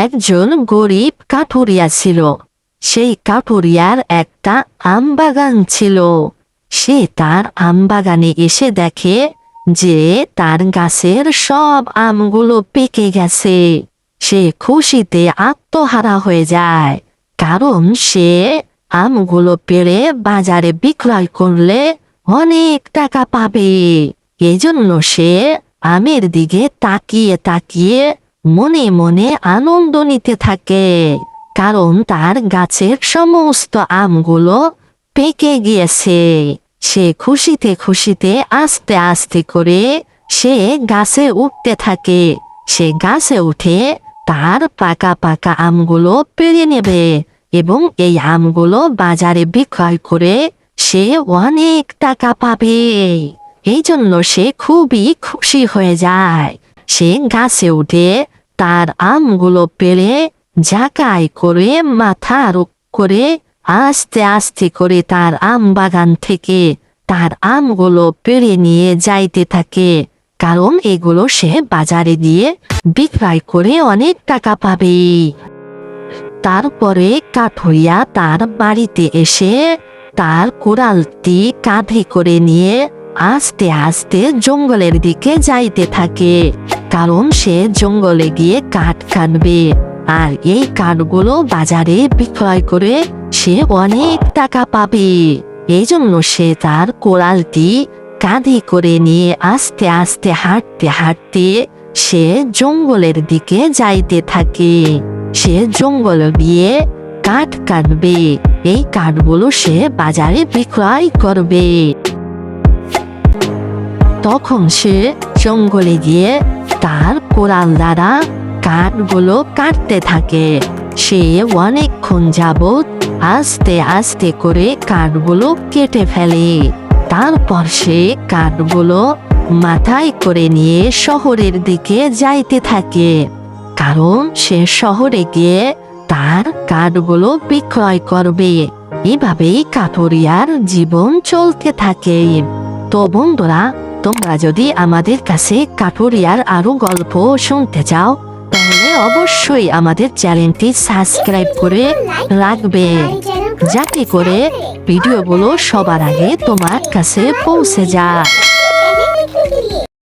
একজন গরিব কাঠুরিয়া ছিল। সেই কাঠুরিয়ার একটা আম বাগান ছিল। সে তার আম বাগানে এসে দেখে যে তার গাছের সব আমগুলো পেকে গেছে। সে খুশিতে আত্মহারা হয়ে যায়, কারণ সে আমগুলো পেড়ে বাজারে বিক্রয় করলে অনেক টাকা পাবে। এজন্য সে আমের দিকে তাকিয়ে তাকিয়ে মনে মনে আনন্দ নিতে থাকে, কারণ তার গাছের সমস্ত আমগুলো পেকে গিয়েছে। সে খুশিতে খুশিতে আস্তে আস্তে করে সে গাছে উঠতে থাকে। সে গাছে উঠে তার পাকা পাকা আমগুলো পেড়ে নেবে এবং এই আমগুলো বাজারে বিক্রয় করে সে অনেক টাকা পাবে। এই জন্য সে খুবই খুশি হয়ে যায়। সে গাছে উঠে তার আমগুলো পেড়ে ঝাঁকাই করে মাথার করে আস্তে আস্তে করে তার আম বাগান থেকে তার আমগুলো পেড়ে নিয়ে যাইতে থাকে, কারণ এগুলো সে বাজারে দিয়ে বিক্রয় করে অনেক টাকা পাবে। তারপরে কাঠুরিয়া তার বাড়িতে এসে তার কোড়ালটি কাঁধে করে নিয়ে আস্তে আস্তে জঙ্গলের দিকে যাইতে থাকে, কারণ সে জঙ্গলে গিয়ে কাঠ কাটবে আর এই কাঠগুলো বাজারে বিক্রয় করে সে অনেক টাকা পাবে। এই জন্য সে তার কোড়ালটি কাঁধে করে নিয়ে আস্তে আস্তে হাঁটতে হাঁটতে সে জঙ্গলের দিকে যাইতে থাকে। সে জঙ্গলে গিয়ে কাঠ কাটবে, এই কাঠগুলো সে বাজারে বিক্রয় করবে। তখন সে জঙ্গলে গিয়ে তার কোড়াল দ্বারা কাঠগুলো কাটতে থাকে। সে অনেকক্ষণ যাবৎ আস্তে আস্তে করে কাঠগুলো কেটে ফেলে। তারপর সে কাঠগুলো মাথায় করে নিয়ে শহরের দিকে যাইতে থাকে, কারণ সে শহরে গিয়ে তার কাঠগুলো বিক্রয় করবে। এভাবেই কাঠুরিয়ার জীবন চলতে থাকে। তো বন্ধুরা, তোমরা যদি আমাদের কাছে কাঠুরিয়ার আরো গল্প শুনতে চাও তাহলে অবশ্যই আমাদের চ্যানেলটি সাবস্ক্রাইব করে রাখবে, যাতে করে ভিডিওগুলো সবার আগে তোমার কাছে পৌঁছে যায়।